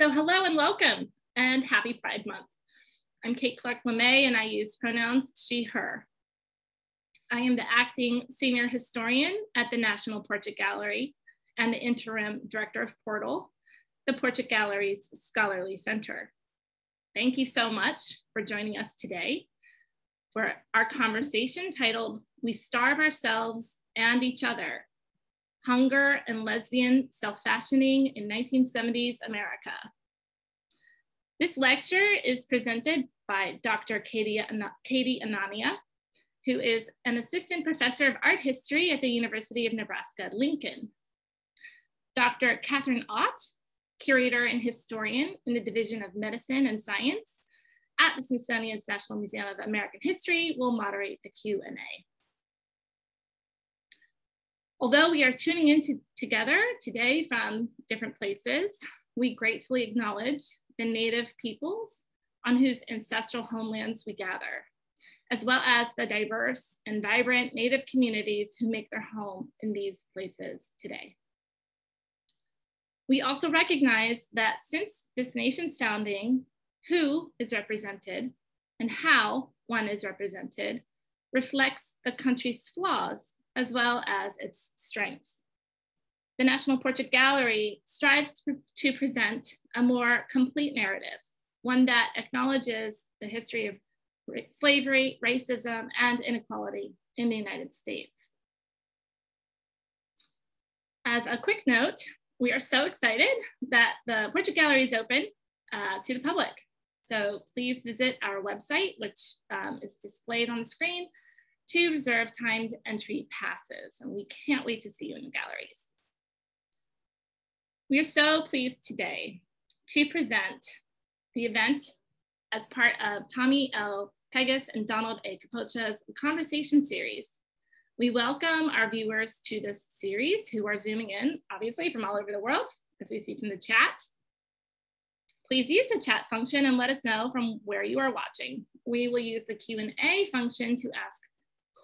So hello and welcome, and happy Pride Month. I'm Kate Clark-LeMay, and I use pronouns she, her. I am the acting senior historian at the National Portrait Gallery and the interim director of Portal, the Portrait Gallery's scholarly center. Thank you so much for joining us today for our conversation titled, "We Starve Ourselves and Each Other, Hunger and Lesbian Self-Fashioning in 1970s America." This lecture is presented by Dr. Katie Anania, who is an assistant professor of art history at the University of Nebraska-Lincoln. Dr. Catherine Ott, curator and historian in the Division of Medicine and Science at the Smithsonian's National Museum of American History, will moderate the Q&A. Although we are tuning in together today from different places, we gratefully acknowledge the Native peoples on whose ancestral homelands we gather, as well as the diverse and vibrant Native communities who make their home in these places today. We also recognize that since this nation's founding, who is represented and how one is represented reflects the country's flaws as well as its strengths. The National Portrait Gallery strives to present a more complete narrative, one that acknowledges the history of slavery, racism, and inequality in the United States. As a quick note, we are so excited that the Portrait Gallery is open to the public. So please visit our website, which is displayed on the screen, to reserve timed entry passes. And we can't wait to see you in the galleries. We are so pleased today to present the event as part of Tommy L. Pegas and Donald A. Capocha's conversation series. We welcome our viewers to this series who are zooming in, obviously, from all over the world, as we see from the chat. Please use the chat function and let us know from where you are watching. We will use the Q&A function to ask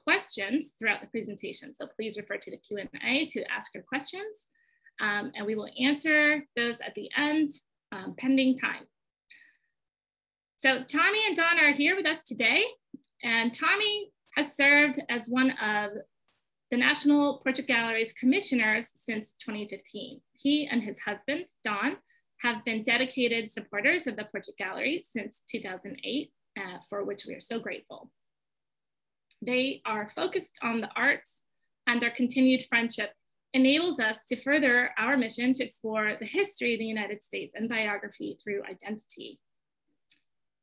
questions throughout the presentation. So please refer to the Q&A to ask your questions, and we will answer those at the end, pending time. So Tommy and Don are here with us today, and Tommy has served as one of the National Portrait Gallery's commissioners since 2015. He and his husband, Don, have been dedicated supporters of the Portrait Gallery since 2008, for which we are so grateful. They are focused on the arts, and their continued friendship enables us to further our mission to explore the history of the United States and biography through identity.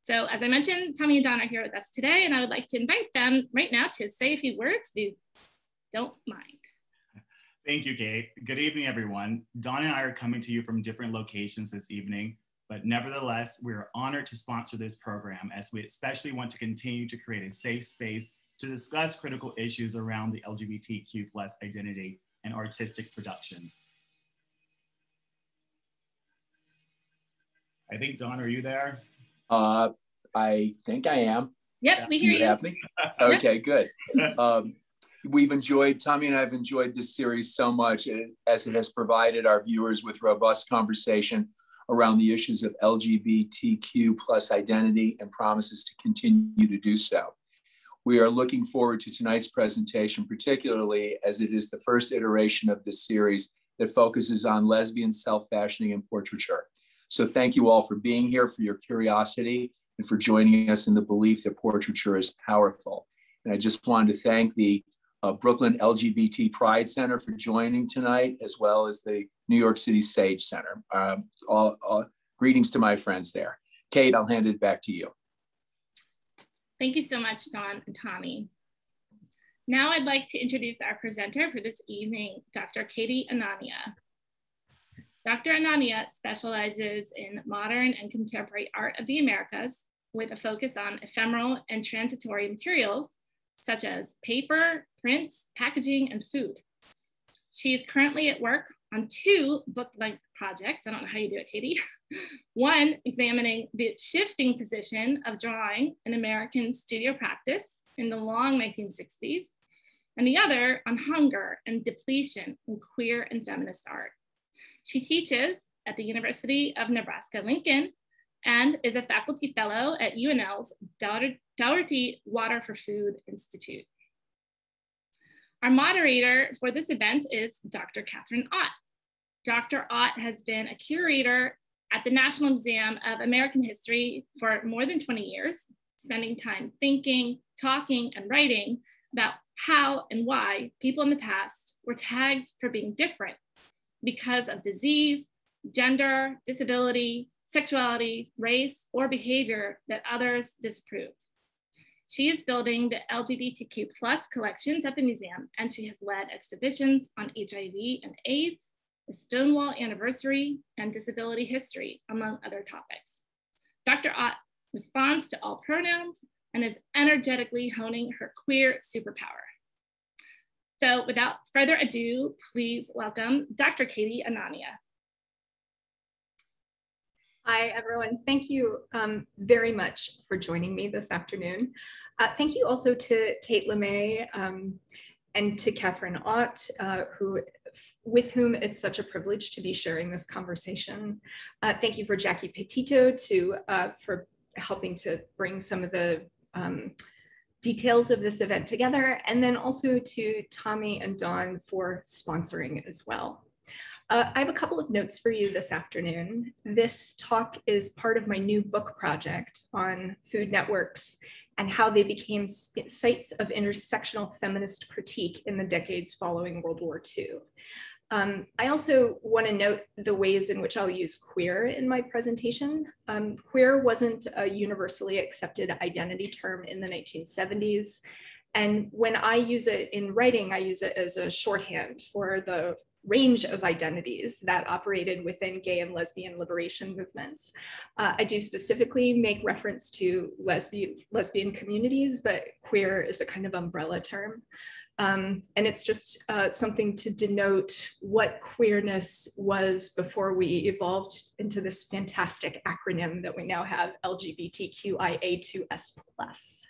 So as I mentioned, Tommy and Don are here with us today, and I would like to invite them right now to say a few words if you don't mind. Thank you, Kate. Good evening, everyone. Don and I are coming to you from different locations this evening, but nevertheless, we are honored to sponsor this program as we especially want to continue to create a safe space to discuss critical issues around the LGBTQ+ identity and artistic production. I think, Don, are you there? I think I am. Yep, we hear you. Have me? Okay, good. We've enjoyed, Tommy and I have enjoyed this series so much as it has provided our viewers with robust conversation around the issues of LGBTQ+ identity and promises to continue to do so. We are looking forward to tonight's presentation, particularly as it is the first iteration of this series that focuses on lesbian self-fashioning and portraiture. So thank you all for being here, for your curiosity, and for joining us in the belief that portraiture is powerful. And I just wanted to thank the Brooklyn LGBT Pride Center for joining tonight, as well as the New York City Sage Center. Greetings to my friends there. Kate, I'll hand it back to you. Thank you so much, Don and Tommy. Now I'd like to introduce our presenter for this evening, Dr. Katie Anania. Dr. Ananya specializes in modern and contemporary art of the Americas with a focus on ephemeral and transitory materials such as paper, print, packaging, and food. She is currently at work on 2 book-length projects. I don't know how you do it, Katie. One examining the shifting position of drawing in American studio practice in the long 1960s, and the other on hunger and depletion in queer and feminist art. She teaches at the University of Nebraska-Lincoln and is a faculty fellow at UNL's Dougherty Water for Food Institute. Our moderator for this event is Dr. Catherine Ott. Dr. Ott has been a curator at the National Museum of American History for more than 20 years, spending time thinking, talking, and writing about how and why people in the past were tagged for being different because of disease, gender, disability, sexuality, race, or behavior that others disapproved. She is building the LGBTQ+ collections at the museum, and she has led exhibitions on HIV and AIDS, the Stonewall Anniversary, and disability history, among other topics. Dr. Ott responds to all pronouns and is energetically honing her queer superpower. So without further ado, please welcome Dr. Katie Anania. Hi, everyone. Thank you very much for joining me this afternoon. Thank you also to Kate LeMay and to Katherine Ott, with whom it's such a privilege to be sharing this conversation. Thank you for Jackie Petito for helping to bring some of the details of this event together, and then also to Tommy and Dawn for sponsoring as well. I have a couple of notes for you this afternoon. This talk is part of my new book project on food networks and how they became sites of intersectional feminist critique in the decades following World War II. I also want to note the ways in which I'll use queer in my presentation. Queer wasn't a universally accepted identity term in the 1970s. And when I use it in writing, I use it as a shorthand for the range of identities that operated within gay and lesbian liberation movements. I do specifically make reference to lesbian communities, but queer is a kind of umbrella term. And it's just something to denote what queerness was before we evolved into this fantastic acronym that we now have, LGBTQIA2S+.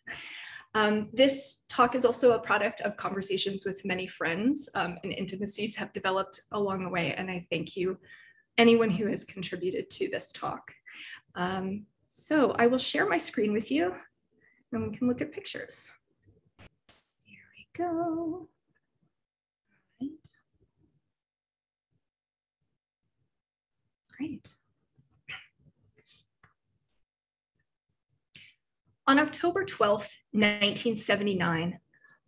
This talk is also a product of conversations with many friends, and intimacies have developed along the way, and I thank you, anyone who has contributed to this talk. So I will share my screen with you, and we can look at pictures. Here we go. All right. Great. On October 12th, 1979,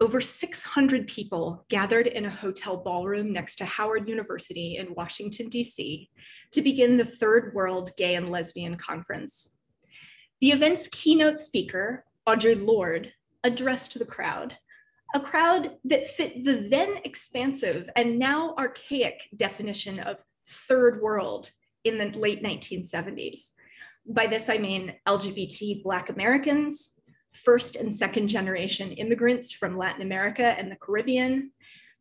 over 600 people gathered in a hotel ballroom next to Howard University in Washington, D.C. to begin the Third World Gay and Lesbian Conference. The event's keynote speaker, Audre Lorde, addressed the crowd, a crowd that fit the then expansive and now archaic definition of Third World in the late 1970s. By this, I mean LGBT Black Americans, first and second generation immigrants from Latin America and the Caribbean,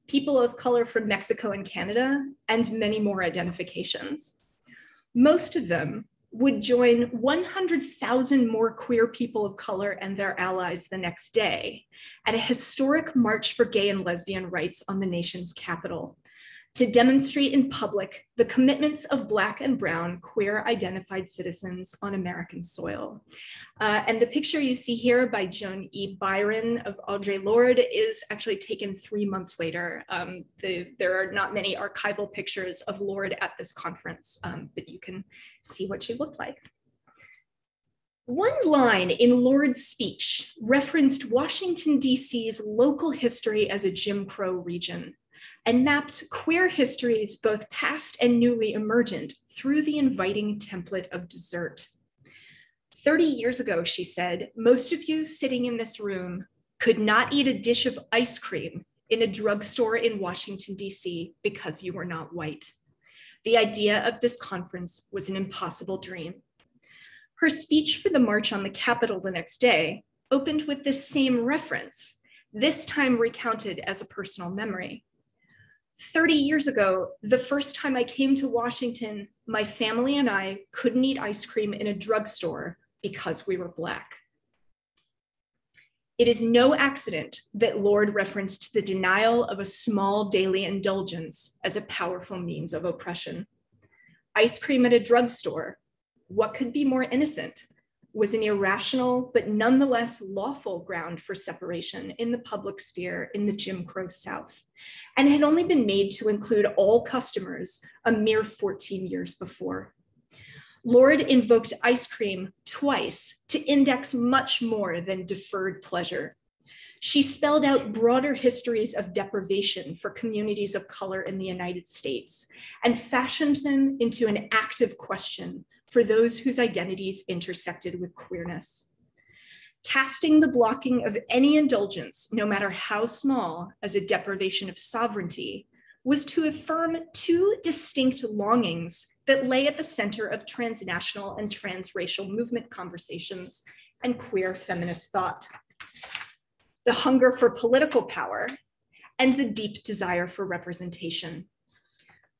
people of color from Mexico and Canada, and many more identifications. Most of them would join 100,000 more queer people of color and their allies the next day at a historic march for gay and lesbian rights on the nation's capital, to demonstrate in public the commitments of Black and brown queer identified citizens on American soil. And the picture you see here by Joan E. Byron of Audre Lorde is actually taken 3 months later. There are not many archival pictures of Lorde at this conference, but you can see what she looked like. One line in Lorde's speech referenced Washington, D.C.'s local history as a Jim Crow region, and mapped queer histories, both past and newly emergent, through the inviting template of dessert. 30 years ago, she said, most of you sitting in this room could not eat a dish of ice cream in a drugstore in Washington, D.C. because you were not white. The idea of this conference was an impossible dream. Her speech for the march on the Capitol the next day opened with this same reference, this time recounted as a personal memory. 30 years ago, the first time I came to Washington, my family and I couldn't eat ice cream in a drugstore because we were Black. It is no accident that Lorde referenced the denial of a small daily indulgence as a powerful means of oppression. ice cream at a drugstore, what could be more innocent, was an irrational but nonetheless lawful ground for separation in the public sphere in the Jim Crow South, and had only been made to include all customers a mere 14 years before. Lorde invoked ice cream twice to index much more than deferred pleasure. She spelled out broader histories of deprivation for communities of color in the United States and fashioned them into an active question for those whose identities intersected with queerness. Casting the blocking of any indulgence, no matter how small, as a deprivation of sovereignty was to affirm two distinct longings that lay at the center of transnational and transracial movement conversations and queer feminist thought: the hunger for political power and the deep desire for representation.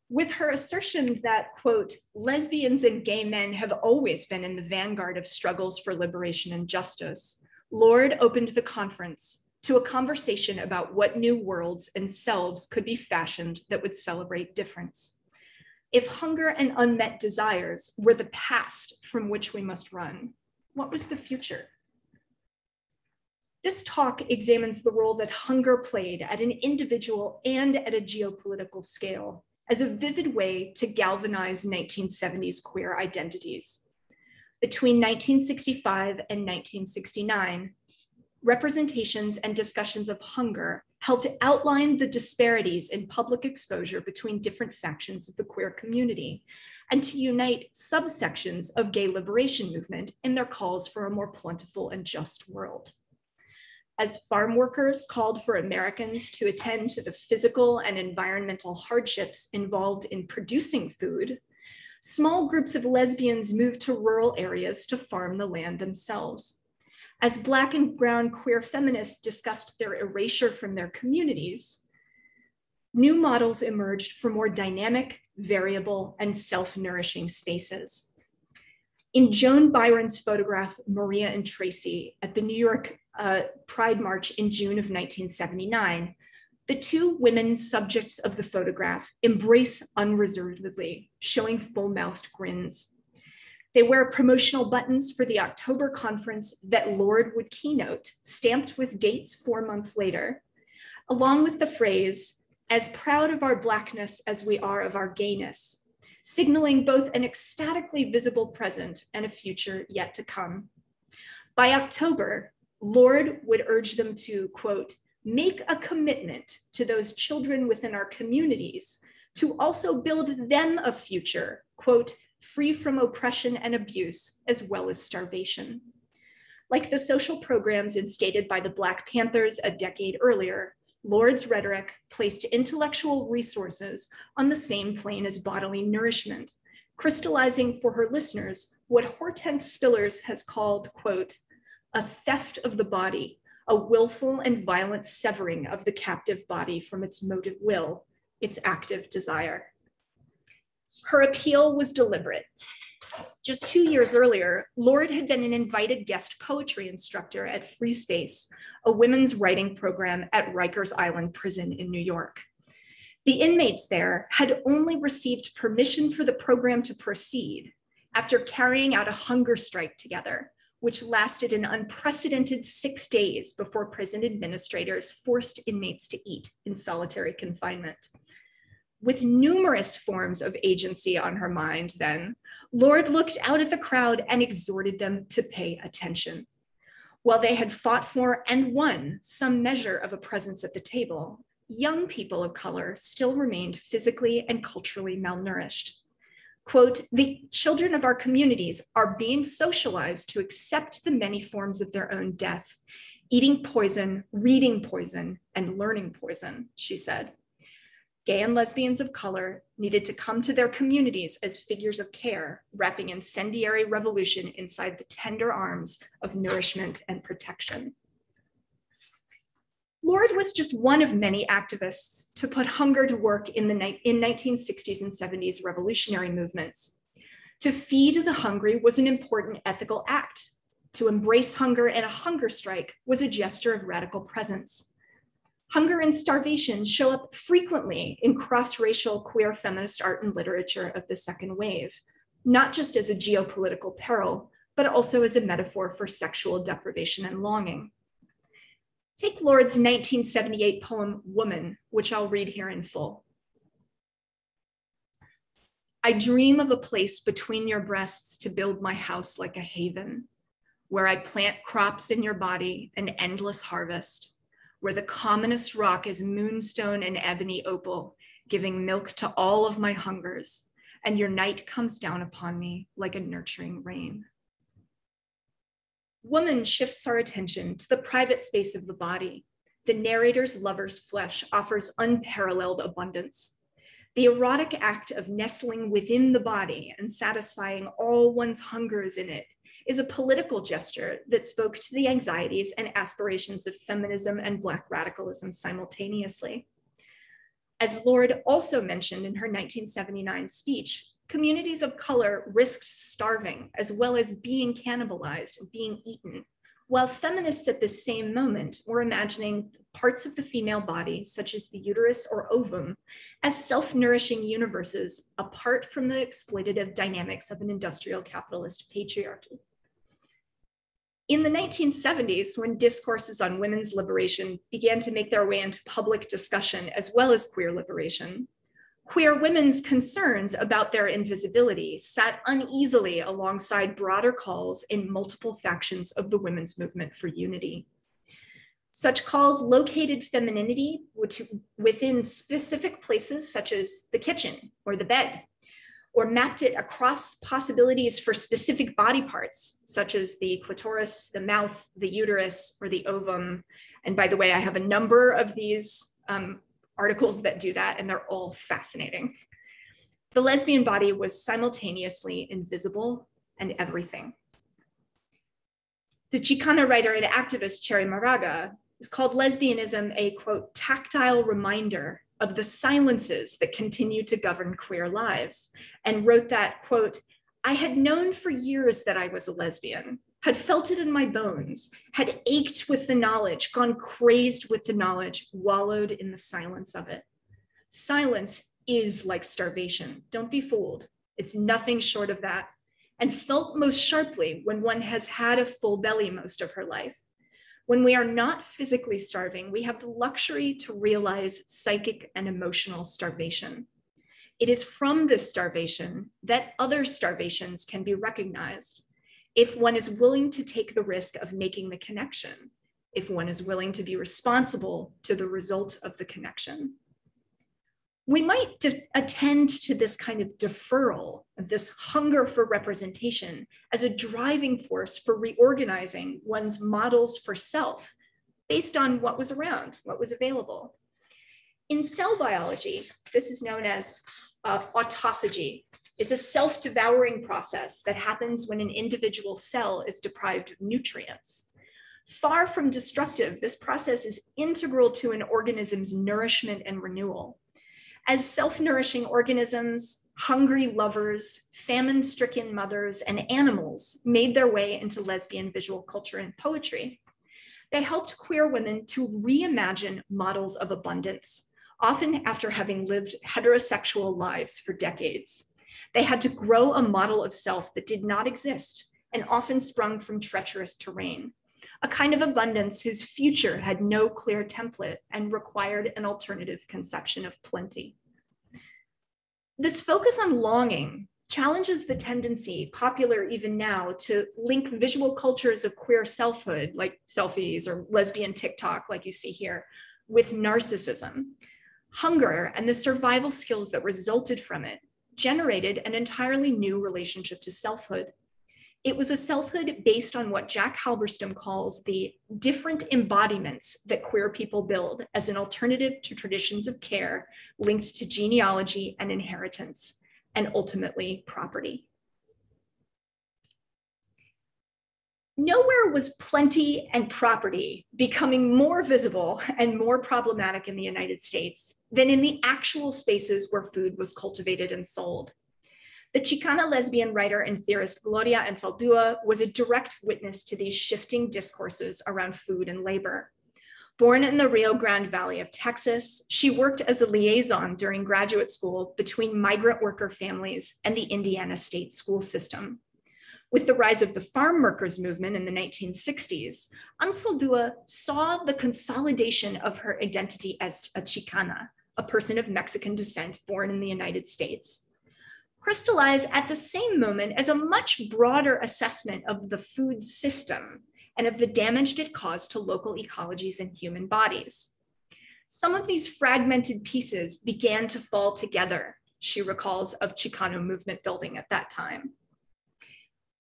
With her assertion that, quote, lesbians and gay men have always been in the vanguard of struggles for liberation and justice, Lorde opened the conference to a conversation about what new worlds and selves could be fashioned that would celebrate difference. If hunger and unmet desires were the past from which we must run, what was the future? This talk examines the role that hunger played at an individual and at a geopolitical scale as a vivid way to galvanize 1970s queer identities. Between 1965 and 1969, representations and discussions of hunger helped outline the disparities in public exposure between different factions of the queer community and to unite subsections of gay liberation movement in their calls for a more plentiful and just world. As farm workers called for Americans to attend to the physical and environmental hardships involved in producing food, small groups of lesbians moved to rural areas to farm the land themselves. As Black and brown queer feminists discussed their erasure from their communities, new models emerged for more dynamic, variable, and self-nourishing spaces. In Joan Byron's photograph, Maria and Tracy, at the New York Pride March in June of 1979, the two women subjects of the photograph embrace unreservedly, showing full-mouthed grins. They wear promotional buttons for the October conference that Lorde would keynote, stamped with dates 4 months later, along with the phrase, "as proud of our Blackness as we are of our gayness," signaling both an ecstatically visible present and a future yet to come. By October, Lorde would urge them to, quote, make a commitment to those children within our communities to also build them a future, quote, free from oppression and abuse, as well as starvation. Like the social programs instated by the Black Panthers a decade earlier, Lorde's rhetoric placed intellectual resources on the same plane as bodily nourishment, crystallizing for her listeners what Hortense Spillers has called, quote, a theft of the body, a willful and violent severing of the captive body from its motive will, its active desire. Her appeal was deliberate. Just 2 years earlier, Lorde had been an invited guest poetry instructor at Free Space, a women's writing program at Rikers Island Prison in New York. The inmates there had only received permission for the program to proceed after carrying out a hunger strike together, which lasted an unprecedented 6 days before prison administrators forced inmates to eat in solitary confinement. With numerous forms of agency on her mind then, Lorde looked out at the crowd and exhorted them to pay attention. While they had fought for and won some measure of a presence at the table, young people of color still remained physically and culturally malnourished. Quote, the children of our communities are being socialized to accept the many forms of their own death, eating poison, reading poison, and learning poison, she said. Gay and lesbians of color needed to come to their communities as figures of care, wrapping incendiary revolution inside the tender arms of nourishment and protection. Lorde was just one of many activists to put hunger to work in 1960s and 70s revolutionary movements. To feed the hungry was an important ethical act. To embrace hunger in a hunger strike was a gesture of radical presence. Hunger and starvation show up frequently in cross-racial queer feminist art and literature of the second wave, not just as a geopolitical peril, but also as a metaphor for sexual deprivation and longing. Take Lorde's 1978 poem, Woman, which I'll read here in full. I dream of a place between your breasts to build my house like a haven, where I plant crops in your body, an endless harvest, where the commonest rock is moonstone and ebony opal, giving milk to all of my hungers, and your night comes down upon me like a nurturing rain. Woman shifts our attention to the private space of the body. The narrator's lover's flesh offers unparalleled abundance. The erotic act of nestling within the body and satisfying all one's hungers in it is a political gesture that spoke to the anxieties and aspirations of feminism and Black radicalism simultaneously. As Lorde also mentioned in her 1979 speech, communities of color risked starving as well as being cannibalized, being eaten, while feminists at the same moment were imagining parts of the female body, such as the uterus or ovum, as self-nourishing universes apart from the exploitative dynamics of an industrial capitalist patriarchy. In the 1970s, when discourses on women's liberation began to make their way into public discussion as well as queer liberation, queer women's concerns about their invisibility sat uneasily alongside broader calls in multiple factions of the women's movement for unity. Such calls located femininity within specific places such as the kitchen or the bed, or mapped it across possibilities for specific body parts, such as the clitoris, the mouth, the uterus, or the ovum. And by the way, I have a number of these articles that do that, and they're all fascinating. The lesbian body was simultaneously invisible and everything. The Chicana writer and activist Cherry Moraga has called lesbianism a, quote, tactile reminder of the silences that continue to govern queer lives, and wrote that, quote, I had known for years that I was a lesbian, had felt it in my bones, had ached with the knowledge, gone crazed with the knowledge, wallowed in the silence of it. Silence is like starvation. Don't be fooled. It's nothing short of that, and felt most sharply when one has had a full belly most of her life. When we are not physically starving, we have the luxury to realize psychic and emotional starvation. It is from this starvation that other starvations can be recognized. If one is willing to take the risk of making the connection, if one is willing to be responsible to the result of the connection. We might attend to this kind of deferral, of this hunger for representation, as a driving force for reorganizing one's models for self based on what was around, what was available. In cell biology, this is known as autophagy. It's a self-devouring process that happens when an individual cell is deprived of nutrients. Far from destructive, this process is integral to an organism's nourishment and renewal. As self-nourishing organisms, hungry lovers, famine-stricken mothers, and animals made their way into lesbian visual culture and poetry, they helped queer women to reimagine models of abundance, often after having lived heterosexual lives for decades. They had to grow a model of self that did not exist and often sprung from treacherous terrain, a kind of abundance whose future had no clear template and required an alternative conception of plenty. This focus on longing challenges the tendency, popular even now, to link visual cultures of queer selfhood, like selfies or lesbian TikTok, like you see here, with narcissism. Hunger and the survival skills that resulted from it generated an entirely new relationship to selfhood. It was a selfhood based on what Jack Halberstam calls the different embodiments that queer people build as an alternative to traditions of care linked to genealogy and inheritance, and ultimately property. Nowhere was plenty and property becoming more visible and more problematic in the United States than in the actual spaces where food was cultivated and sold. The Chicana lesbian writer and theorist Gloria and Saldua was a direct witness to these shifting discourses around food and labor. Born in the Rio Grande Valley of Texas, she worked as a liaison during graduate school between migrant worker families and the Indiana state school system. With the rise of the Farmworkers Movement in the 1960s, Saldua saw the consolidation of her identity as a Chicana, a person of Mexican descent born in the United States, crystallize at the same moment as a much broader assessment of the food system and of the damage it caused to local ecologies and human bodies. Some of these fragmented pieces began to fall together, she recalls of Chicano movement building at that time.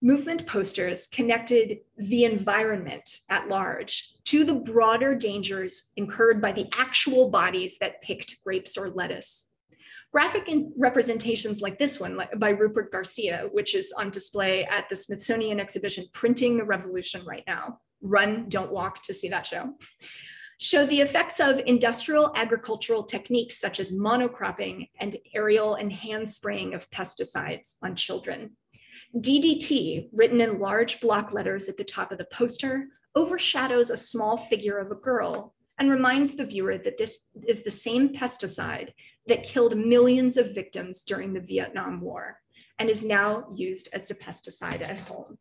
Movement posters connected the environment at large to the broader dangers incurred by the actual bodies that picked grapes or lettuce. Graphic representations like this one by Rupert Garcia, which is on display at the Smithsonian exhibition, Printing the Revolution right now. Run, don't walk to see that show the effects of industrial agricultural techniques such as monocropping and aerial and hand spraying of pesticides on children. DDT, written in large block letters at the top of the poster, overshadows a small figure of a girl and reminds the viewer that this is the same pesticide that killed millions of victims during the Vietnam War and is now used as the pesticide at home.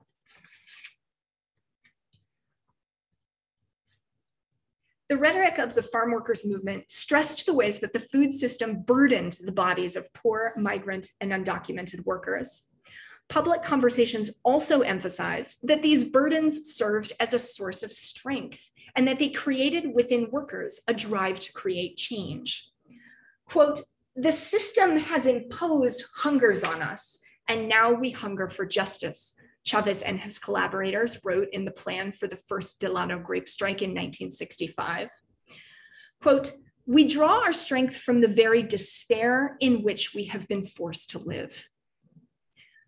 The rhetoric of the farmworkers movement stressed the ways that the food system burdened the bodies of poor, migrant, and undocumented workers. Public conversations also emphasized that these burdens served as a source of strength and that they created within workers a drive to create change. Quote, "The system has imposed hungers on us, and now we hunger for justice," Chavez and his collaborators wrote in the plan for the first Delano grape strike in 1965. Quote, "We draw our strength from the very despair in which we have been forced to live."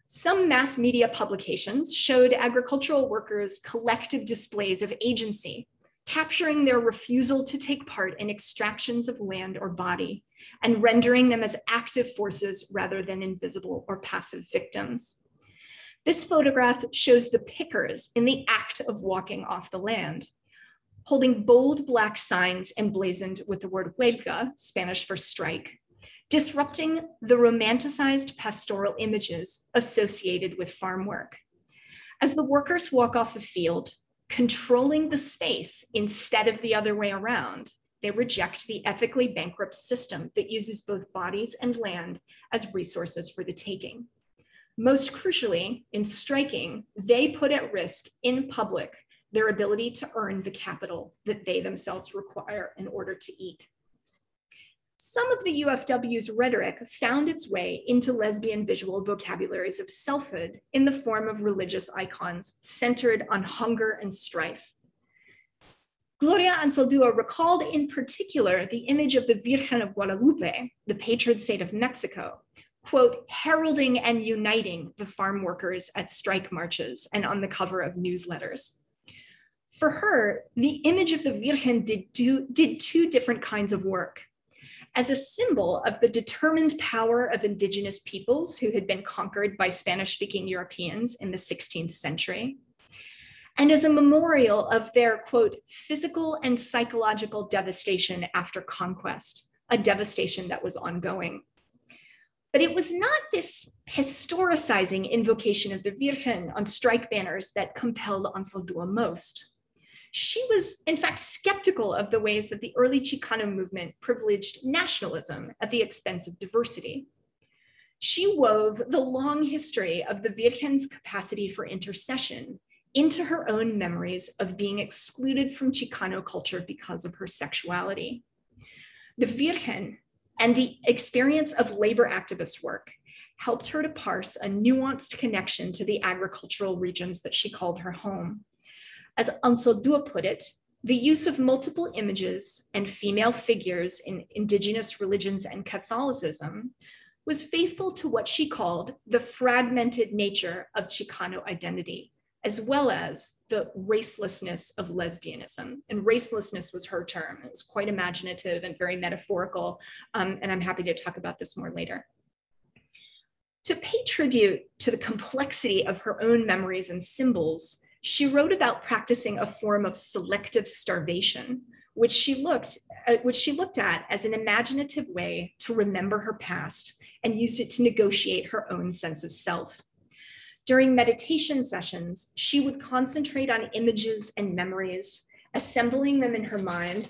Some mass media publications showed agricultural workers' collective displays of agency, capturing their refusal to take part in extractions of land or body, and rendering them as active forces rather than invisible or passive victims. This photograph shows the pickers in the act of walking off the land, holding bold black signs emblazoned with the word huelga, Spanish for strike, disrupting the romanticized pastoral images associated with farm work. As the workers walk off the field, controlling the space instead of the other way around, they reject the ethically bankrupt system that uses both bodies and land as resources for the taking. Most crucially, in striking, they put at risk in public their ability to earn the capital that they themselves require in order to eat. Some of the UFW's rhetoric found its way into lesbian visual vocabularies of selfhood in the form of religious icons centered on hunger and strife. Gloria and Saldua recalled in particular the image of the Virgen of Guadalupe, the patron saint of Mexico, quote, heralding and uniting the farm workers at strike marches and on the cover of newsletters. For her, the image of the Virgen did two different kinds of work. As a symbol of the determined power of indigenous peoples who had been conquered by Spanish-speaking Europeans in the 16th century, and as a memorial of their, quote, physical and psychological devastation after conquest, a devastation that was ongoing. But it was not this historicizing invocation of the Virgen on strike banners that compelled Saldua most. She was, in fact, skeptical of the ways that the early Chicano movement privileged nationalism at the expense of diversity. She wove the long history of the Virgen's capacity for intercession into her own memories of being excluded from Chicano culture because of her sexuality. The Virgen and the experience of labor activist work helped her to parse a nuanced connection to the agricultural regions that she called her home. As Saldua put it, the use of multiple images and female figures in indigenous religions and Catholicism was faithful to what she called the fragmented nature of Chicano identity, as well as the racelessness of lesbianism. And racelessness was her term. It was quite imaginative and very metaphorical, and I'm happy to talk about this more later. To pay tribute to the complexity of her own memories and symbols, she wrote about practicing a form of selective starvation, which she looked at as an imaginative way to remember her past and used it to negotiate her own sense of self. During meditation sessions, she would concentrate on images and memories, assembling them in her mind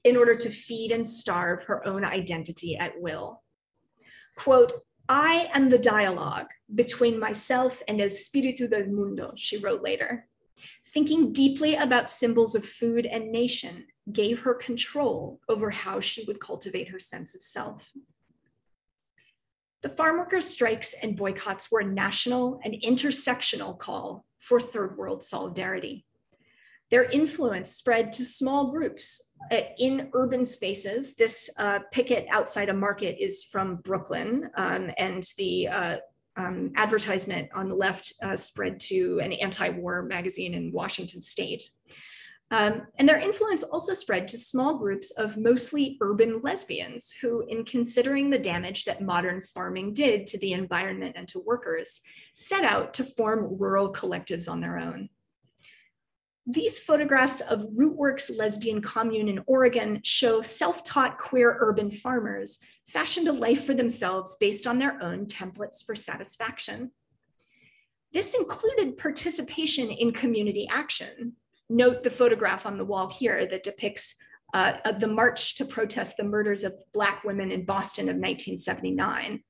in order to feed and starve her own identity at will. Quote, "I am the dialogue between myself and el espíritu del mundo," she wrote later. Thinking deeply about symbols of food and nation gave her control over how she would cultivate her sense of self. The farmworkers' strikes and boycotts were a national and intersectional call for third world solidarity. Their influence spread to small groups in urban spaces. This picket outside a market is from Brooklyn, and the advertisement on the left spread to an anti-war magazine in Washington state. And their influence also spread to small groups of mostly urban lesbians who, in considering the damage that modern farming did to the environment and to workers, set out to form rural collectives on their own. These photographs of Rootworks lesbian commune in Oregon show self-taught queer urban farmers fashioned a life for themselves based on their own templates for satisfaction. This included participation in community action. Note the photograph on the wall here that depicts the march to protest the murders of Black women in Boston of 1979,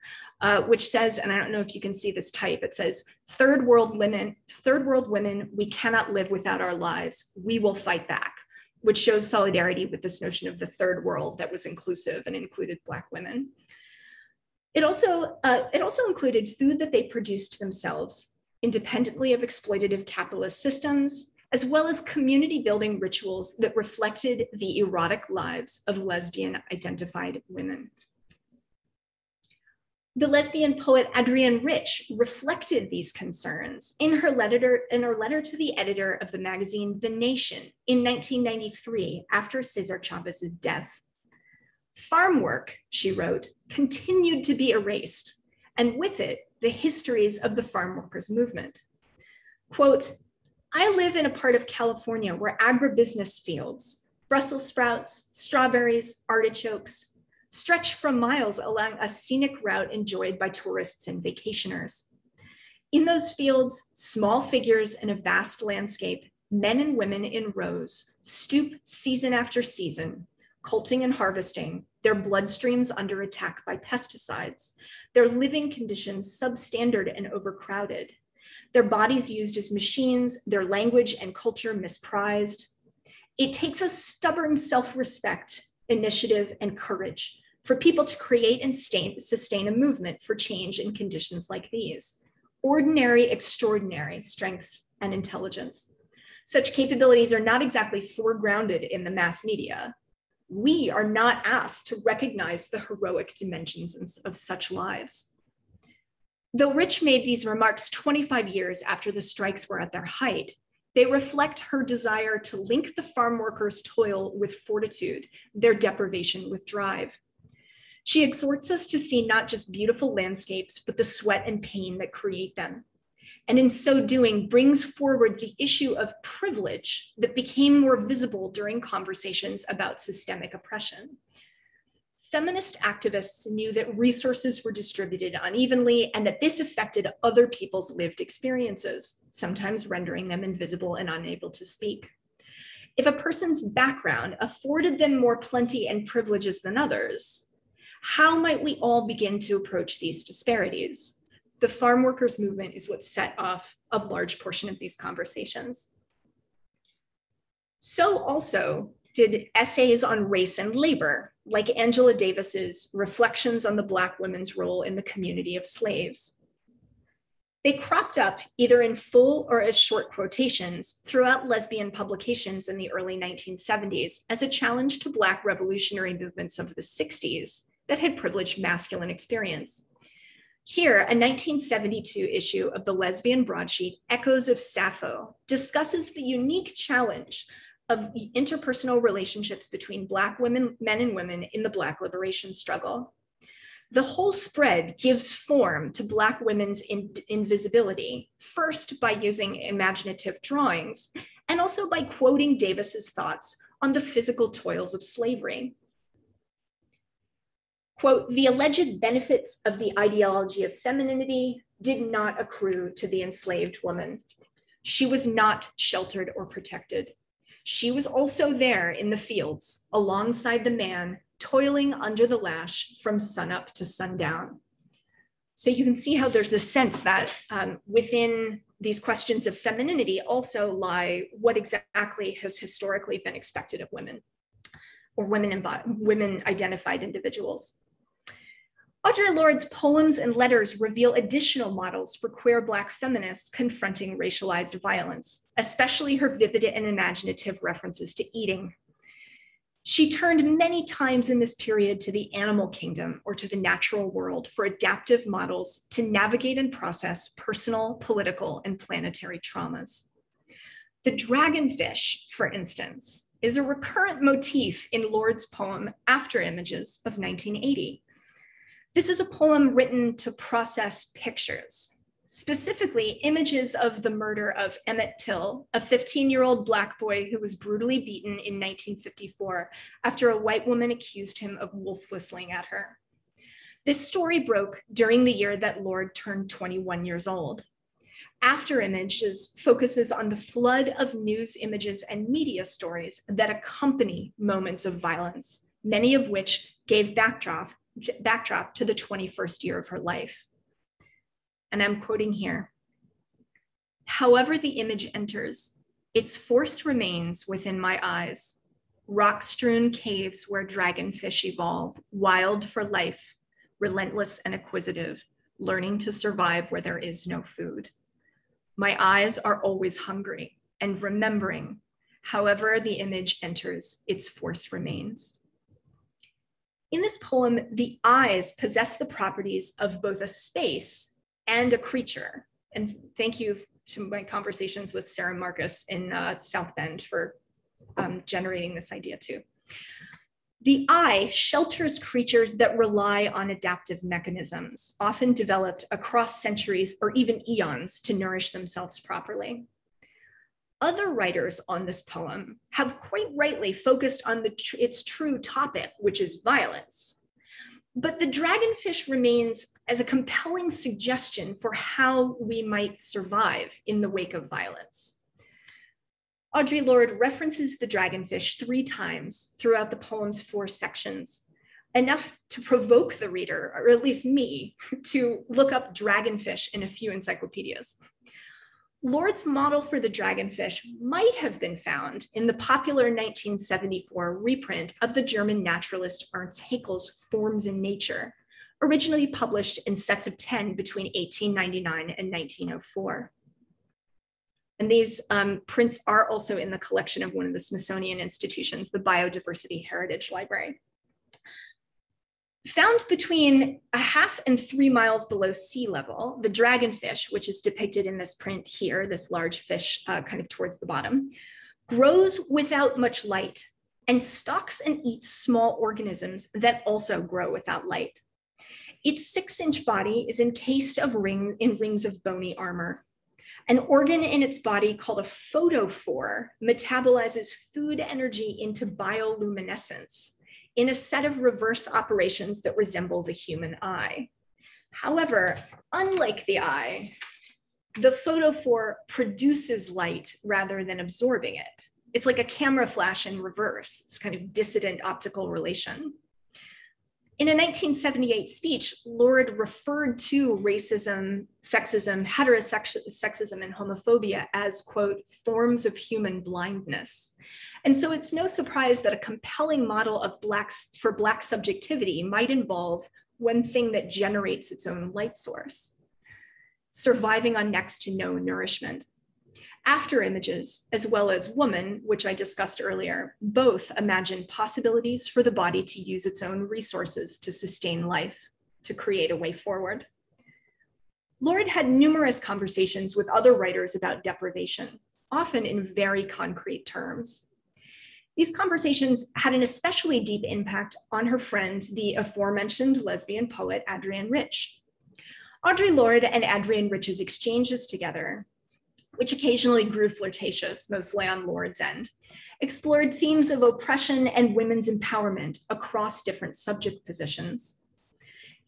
which says, and I don't know if you can see this type, it says, third world women, we cannot live without our lives. We will fight back," which shows solidarity with this notion of the third world that was inclusive and included Black women. It also included food that they produced themselves, independently of exploitative capitalist systems, as well as community building rituals that reflected the erotic lives of lesbian identified women. The lesbian poet Adrienne Rich reflected these concerns in her letter to the editor of the magazine The Nation in 1993 after Cesar Chavez's death. "Farm work," she wrote, "continued to be erased, and with it, the histories of the farm workers movement." Quote, "I live in a part of California where agribusiness fields, Brussels sprouts, strawberries, artichokes, stretch for miles along a scenic route enjoyed by tourists and vacationers. In those fields, small figures in a vast landscape, men and women in rows, stoop season after season, coulting and harvesting, their bloodstreams under attack by pesticides, their living conditions substandard and overcrowded, their bodies used as machines, their language and culture misprized. It takes a stubborn self-respect, initiative, and courage for people to create and sustain a movement for change in conditions like these. Ordinary, extraordinary strengths and intelligence. Such capabilities are not exactly foregrounded in the mass media. We are not asked to recognize the heroic dimensions of such lives." Though Rich made these remarks 25 years after the strikes were at their height, they reflect her desire to link the farm workers' toil with fortitude, their deprivation with drive. She exhorts us to see not just beautiful landscapes, but the sweat and pain that create them. And in so doing, brings forward the issue of privilege that became more visible during conversations about systemic oppression. Feminist activists knew that resources were distributed unevenly and that this affected other people's lived experiences, sometimes rendering them invisible and unable to speak. If a person's background afforded them more plenty and privileges than others, how might we all begin to approach these disparities? The farm workers movement is what set off a large portion of these conversations. So also did essays on race and labor, like Angela Davis's Reflections on the Black Women's Role in the Community of Slaves. They cropped up either in full or as short quotations throughout lesbian publications in the early 1970s as a challenge to Black revolutionary movements of the 60s that had privileged masculine experience. Here, a 1972 issue of the Lesbian broadsheet, Echoes of Sappho, discusses the unique challenge of interpersonal relationships between Black men and women in the Black liberation struggle. The whole spread gives form to Black women's invisibility, first by using imaginative drawings, and also by quoting Davis's thoughts on the physical toils of slavery. Quote, the alleged benefits of the ideology of femininity did not accrue to the enslaved woman. She was not sheltered or protected. She was also there in the fields alongside the man, toiling under the lash from sunup to sundown. So you can see how there's a sense that within these questions of femininity also lie what exactly has historically been expected of women, or women identified individuals. Audre Lorde's poems and letters reveal additional models for queer Black feminists confronting racialized violence, especially her vivid and imaginative references to eating. She turned many times in this period to the animal kingdom or to the natural world for adaptive models to navigate and process personal, political, and planetary traumas. The dragonfish, for instance, is a recurrent motif in Lorde's poem After Images of 1980. This is a poem written to process pictures, specifically images of the murder of Emmett Till, a 15-year-old Black boy who was brutally beaten in 1954 after a white woman accused him of wolf whistling at her. This story broke during the year that Lorde turned 21 years old. After Images focuses on the flood of news images and media stories that accompany moments of violence, many of which gave backdrop to the 21st year of her life. And I'm quoting here, however the image enters, its force remains within my eyes, rock-strewn caves where dragonfish evolve, wild for life, relentless and acquisitive, learning to survive where there is no food. My eyes are always hungry and remembering, however the image enters, its force remains. In this poem, the eyes possess the properties of both a space and a creature. And thank you to my conversations with Sarah Marcus in South Bend for generating this idea too. The eye shelters creatures that rely on adaptive mechanisms, often developed across centuries or even eons to nourish themselves properly. Other writers on this poem have quite rightly focused on its true topic, which is violence. But the dragonfish remains as a compelling suggestion for how we might survive in the wake of violence. Audre Lorde references the dragonfish 3 times throughout the poem's 4 sections, enough to provoke the reader, or at least me, to look up dragonfish in a few encyclopedias. Lorde's model for the dragonfish might have been found in the popular 1974 reprint of the German naturalist Ernst Haeckel's Forms in Nature, originally published in sets of 10 between 1899 and 1904. And these prints are also in the collection of one of the Smithsonian institutions, the Biodiversity Heritage Library. Found between 1/2 and 3 miles below sea level, the dragonfish, which is depicted in this print here, this large fish kind of towards the bottom, grows without much light and stalks and eats small organisms that also grow without light. Its 6-inch body is encased in rings of bony armor. An organ in its body called a photophore metabolizes food energy into bioluminescence in a set of reverse operations that resemble the human eye. However, unlike the eye, the photophore produces light rather than absorbing it. It's like a camera flash in reverse. It's kind of dissident optical relation. In a 1978 speech, Lorde referred to racism, sexism, heterosexism, and homophobia as, quote, forms of human blindness. And so it's no surprise that a compelling model of for Black subjectivity might involve one thing that generates its own light source, surviving on next to no nourishment. After Images, as well as Woman, which I discussed earlier, both imagine possibilities for the body to use its own resources to sustain life, to create a way forward. Lorde had numerous conversations with other writers about deprivation, often in very concrete terms. These conversations had an especially deep impact on her friend, the aforementioned lesbian poet, Adrienne Rich. Audre Lorde and Adrian Rich's exchanges together which occasionally grew flirtatious, mostly on Lorde's end, explored themes of oppression and women's empowerment across different subject positions.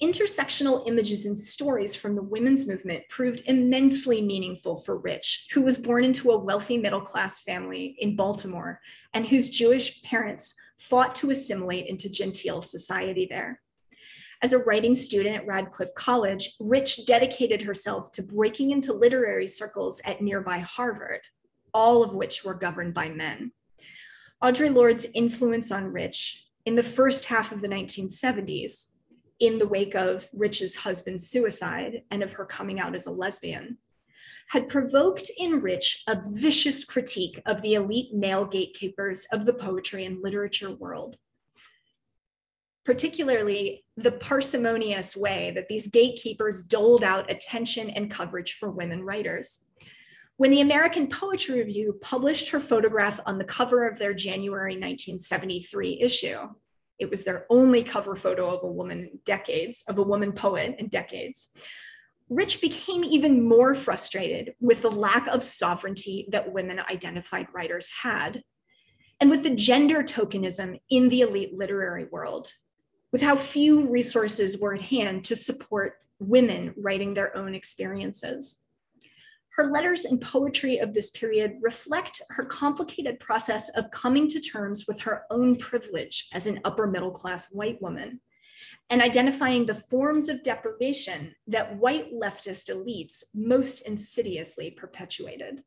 Intersectional images and stories from the women's movement proved immensely meaningful for Rich, who was born into a wealthy middle-class family in Baltimore and whose Jewish parents fought to assimilate into genteel society there. As a writing student at Radcliffe College, Rich dedicated herself to breaking into literary circles at nearby Harvard, all of which were governed by men. Audre Lorde's influence on Rich in the first half of the 1970s, in the wake of Rich's husband's suicide and of her coming out as a lesbian, had provoked in Rich a vicious critique of the elite male gatekeepers of the poetry and literature world, particularly the parsimonious way that these gatekeepers doled out attention and coverage for women writers. When the American Poetry Review published her photograph on the cover of their January 1973 issue, it was their only cover photo of a woman in decades, of a woman poet in decades, Rich became even more frustrated with the lack of sovereignty that women-identified writers had, and with the gender tokenism in the elite literary world, with how few resources were at hand to support women writing their own experiences. Her letters and poetry of this period reflect her complicated process of coming to terms with her own privilege as an upper middle class white woman and identifying the forms of deprivation that white leftist elites most insidiously perpetuated.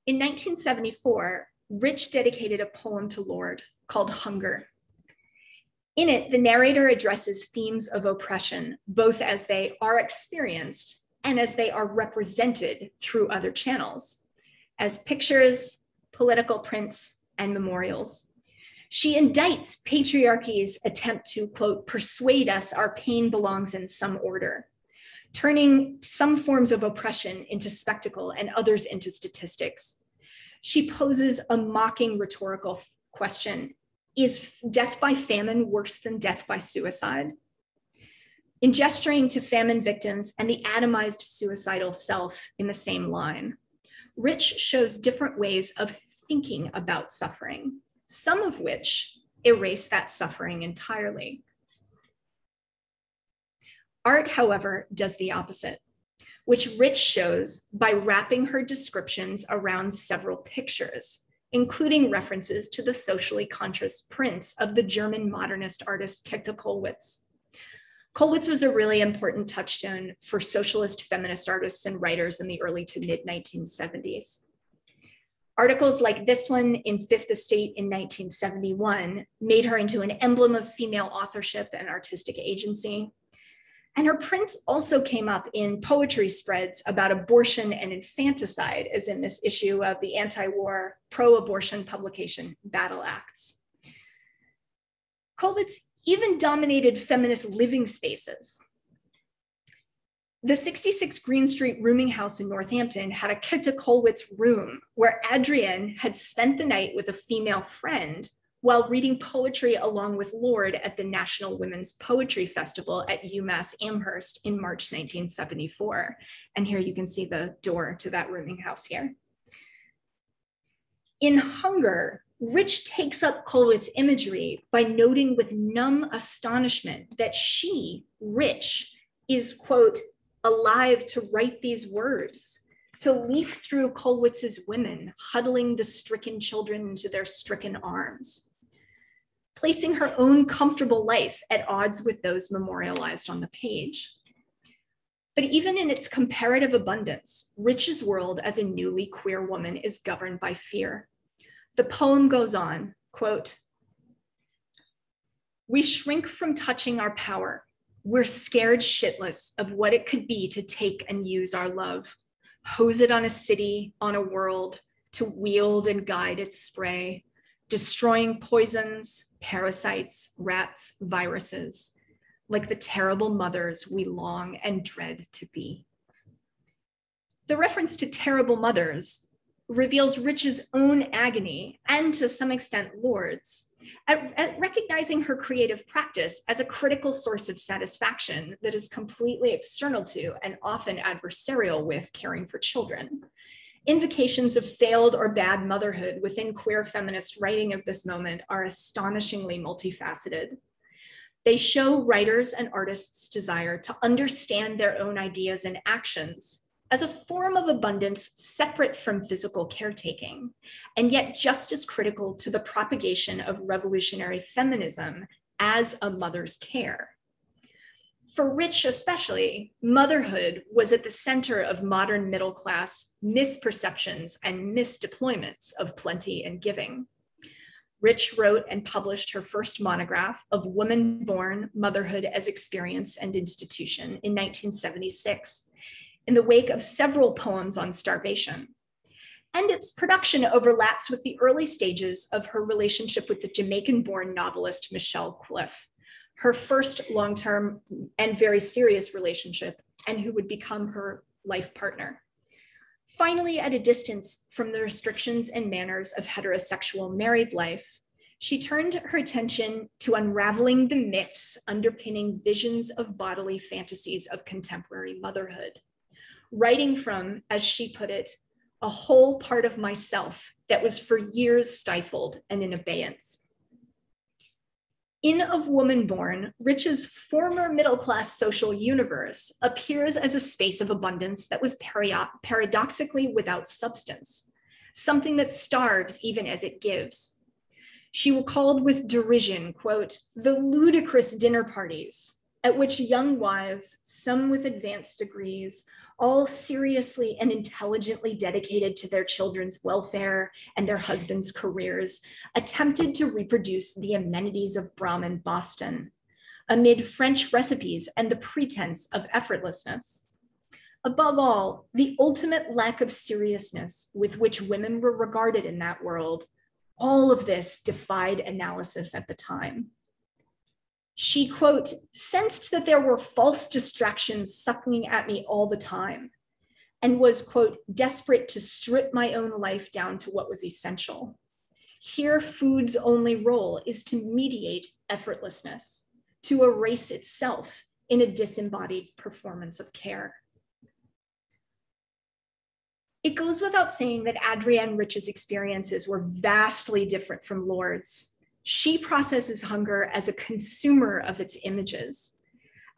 In 1974, Rich dedicated a poem to Lorde called Hunger. In it, the narrator addresses themes of oppression, both as they are experienced and as they are represented through other channels, as pictures, political prints, and memorials. She indicts patriarchy's attempt to, quote, persuade us our pain belongs in some order, turning some forms of oppression into spectacle and others into statistics. She poses a mocking rhetorical question: is death by famine worse than death by suicide? In gesturing to famine victims and the atomized suicidal self in the same line, Rich shows different ways of thinking about suffering, some of which erase that suffering entirely. Art, however, does the opposite, which Rich shows by wrapping her descriptions around several pictures, including references to the socially conscious prints of the German modernist artist Käthe Kollwitz. Kollwitz was a really important touchstone for socialist feminist artists and writers in the early to mid 1970s. Articles like this one in Fifth Estate in 1971 made her into an emblem of female authorship and artistic agency. And her prints also came up in poetry spreads about abortion and infanticide, as in this issue of the anti-war, pro-abortion publication, Battle Acts. Kollwitz even dominated feminist living spaces. The 66 Green Street rooming house in Northampton had a Käthe Kollwitz room where Adrienne had spent the night with a female friend while reading poetry along with Lorde at the National Women's Poetry Festival at UMass Amherst in March 1974. And here you can see the door to that rooming house here. In Hunger, Rich takes up Kollwitz's imagery by noting with numb astonishment that she, Rich, is, quote, alive to write these words, to leaf through Kollwitz's women, huddling the stricken children into their stricken arms, placing her own comfortable life at odds with those memorialized on the page. But even in its comparative abundance, Rich's world as a newly queer woman is governed by fear. The poem goes on, quote, "We shrink from touching our power. We're scared shitless of what it could be to take and use our love, hose it on a city, on a world, to wield and guide its spray, destroying poisons, parasites, rats, viruses, like the terrible mothers we long and dread to be." The reference to terrible mothers reveals Rich's own agony, and to some extent Lorde's, At recognizing her creative practice as a critical source of satisfaction that is completely external to and often adversarial with caring for children. Invocations of failed or bad motherhood within queer feminist writing of this moment are astonishingly multifaceted. They show writers and artists' desire to understand their own ideas and actions as a form of abundance separate from physical caretaking, and yet just as critical to the propagation of revolutionary feminism as a mother's care. For Rich especially, motherhood was at the center of modern middle class misperceptions and misdeployments of plenty and giving. Rich wrote and published her first monograph of woman-born motherhood as experience and institution in 1976, in the wake of several poems on starvation. And its production overlaps with the early stages of her relationship with the Jamaican-born novelist Michelle Cliff, her first long-term and very serious relationship, and who would become her life partner. Finally, at a distance from the restrictions and manners of heterosexual married life, she turned her attention to unraveling the myths underpinning visions of bodily fantasies of contemporary motherhood, writing from, as she put it, a whole part of myself that was for years stifled and in abeyance. In Of Woman Born, Rich's former middle-class social universe appears as a space of abundance that was paradoxically without substance, something that starves even as it gives. She recalled with derision, quote, the ludicrous dinner parties at which young wives, some with advanced degrees, all seriously and intelligently dedicated to their children's welfare and their husbands' careers, attempted to reproduce the amenities of Brahmin Boston amid French recipes and the pretense of effortlessness. Above all, the ultimate lack of seriousness with which women were regarded in that world, all of this defied analysis at the time. She, quote, sensed that there were false distractions sucking at me all the time and was, quote, desperate to strip my own life down to what was essential. Here, food's only role is to mediate effortlessness, to erase itself in a disembodied performance of care. It goes without saying that Adrienne Rich's experiences were vastly different from Lorde's. She processes hunger as a consumer of its images.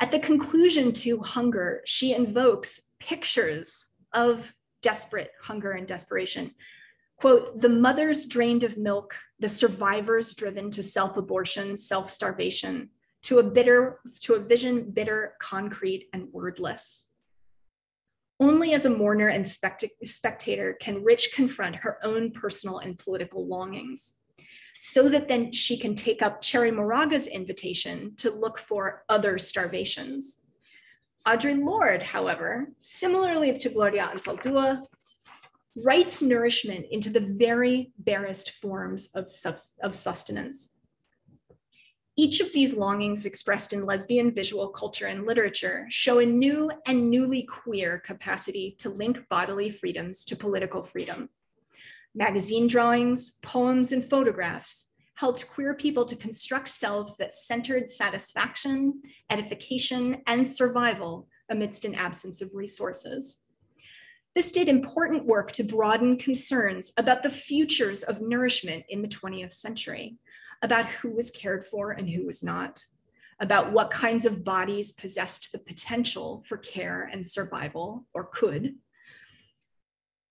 At the conclusion to Hunger, she invokes pictures of desperate hunger and desperation. Quote, the mothers drained of milk, the survivors driven to self-abortion, self-starvation, to a vision bitter, concrete, and wordless. Only as a mourner and spectator can Rich confront her own personal and political longings, so that then she can take up Cherry Moraga's invitation to look for other starvations. Audre Lorde, however, similarly to Gloria and Saldua, writes nourishment into the very barest forms of sustenance. Each of these longings expressed in lesbian visual culture and literature show a new and newly queer capacity to link bodily freedoms to political freedom. Magazine drawings, poems, and photographs helped queer people to construct selves that centered satisfaction, edification, and survival amidst an absence of resources. This did important work to broaden concerns about the futures of nourishment in the 20th century, about who was cared for and who was not, about what kinds of bodies possessed the potential for care and survival, or could.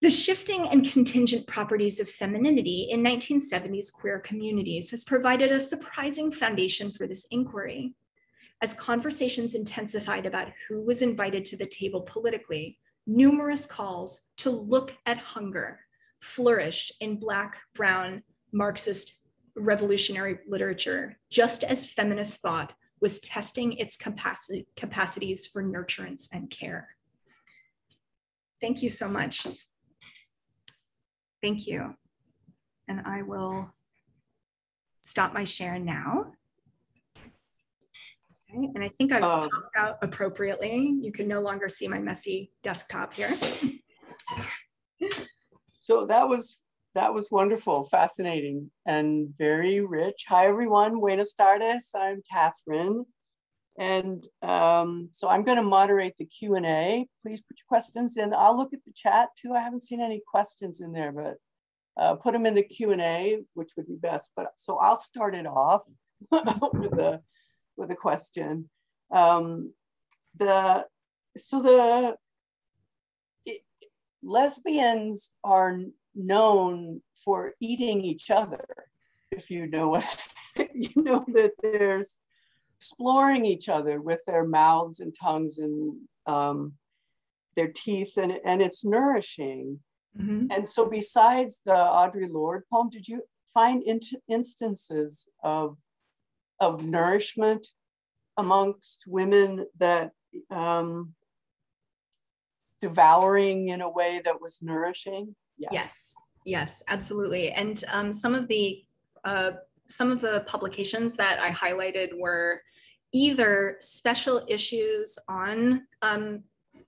The shifting and contingent properties of femininity in 1970s queer communities has provided a surprising foundation for this inquiry. As conversations intensified about who was invited to the table politically, numerous calls to look at hunger flourished in Black, brown, Marxist, revolutionary literature, just as feminist thought was testing its capacities for nurturance and care. Thank you so much. Thank you. And I will stop my share now. Okay, and I think I've popped out appropriately. You can no longer see my messy desktop here. So that was That was wonderful, fascinating, and very rich. Hi, everyone. Buenas tardes. I'm Catherine. And so I'm going to moderate the Q&A. Please put your questions in. I'll look at the chat too. I haven't seen any questions in there, but put them in the Q&A, which would be best. But so I'll start it off with a question. Lesbians are known for eating each other. If you know what, you know that there's exploring each other with their mouths and tongues and their teeth, and it's nourishing. Mm-hmm. And so besides the Audre Lorde poem, did you find instances of nourishment amongst women that devouring in a way that was nourishing? Yeah. Yes, absolutely. And some of the publications that I highlighted were either special issues on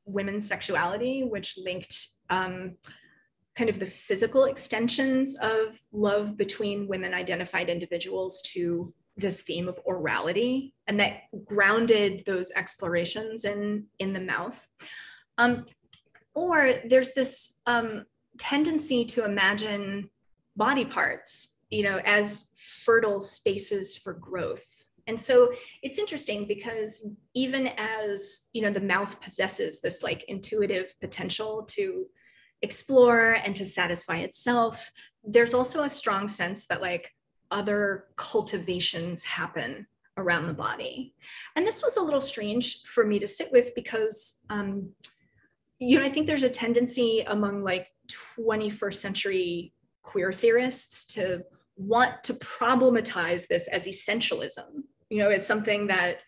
women's sexuality, which linked kind of the physical extensions of love between women-identified individuals to this theme of orality, and that grounded those explorations in the mouth. Or there's this tendency to imagine body parts, as fertile spaces for growth. And so it's interesting because even as, the mouth possesses this like intuitive potential to explore and to satisfy itself, there's also a strong sense that like other cultivations happen around the body. And this was a little strange for me to sit with because, I think there's a tendency among like 21st century queer theorists to want to problematize this as essentialism, as something that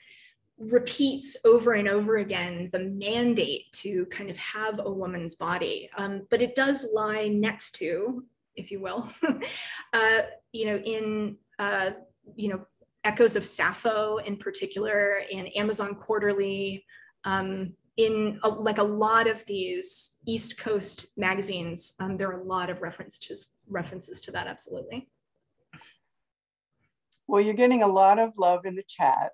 repeats over and over again the mandate to kind of have a woman's body. But it does lie next to, if you will, in Echoes of Sappho in particular, in Amazon Quarterly, in a lot of these East Coast magazines, there are a lot of references to that, absolutely. Well, you're getting a lot of love in the chat.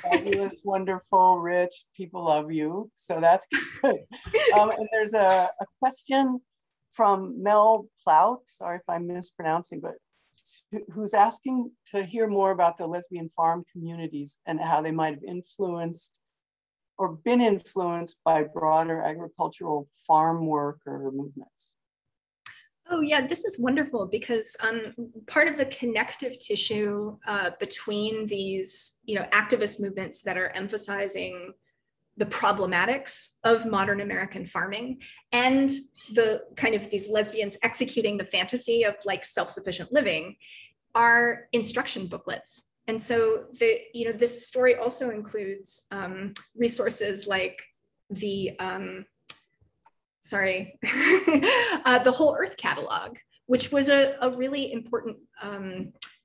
Fabulous, wonderful, rich, people love you. So that's good. And there's a question from Mel Plout, sorry if I'm mispronouncing, but who's asking to hear more about the lesbian farm communities and how they might have influenced or been influenced by broader agricultural farm worker movements. Oh yeah, this is wonderful because part of the connective tissue between these, activist movements that are emphasizing the problematics of modern American farming and the kind of these lesbians executing the fantasy of like self-sufficient living are instruction booklets. And so this story also includes resources like the the Whole Earth Catalog, which was a really important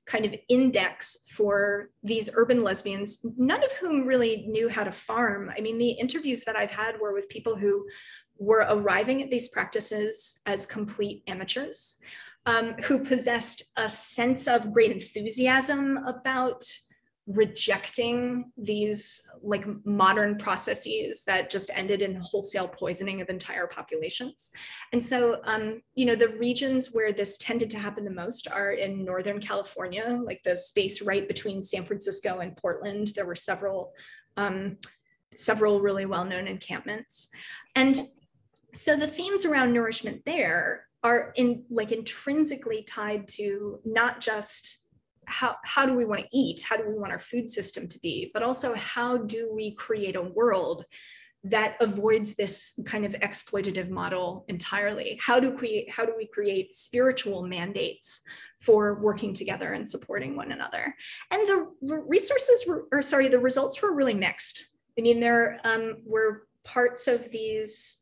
kind of index for these urban lesbians, none of whom really knew how to farm. I mean, the interviews that I've had were with people who were arriving at these practices as complete amateurs, who possessed a sense of great enthusiasm about rejecting these like modern processes that just ended in wholesale poisoning of entire populations. And so, the regions where this tended to happen the most are in Northern California, like the space right between San Francisco and Portland. There were several really well-known encampments. And so the themes around nourishment there are intrinsically tied to not just how do we want to eat, how do we want our food system to be, but also how do we create a world that avoids this kind of exploitative model entirely? How do we create spiritual mandates for working together and supporting one another? And the results were really mixed. I mean, there were parts of these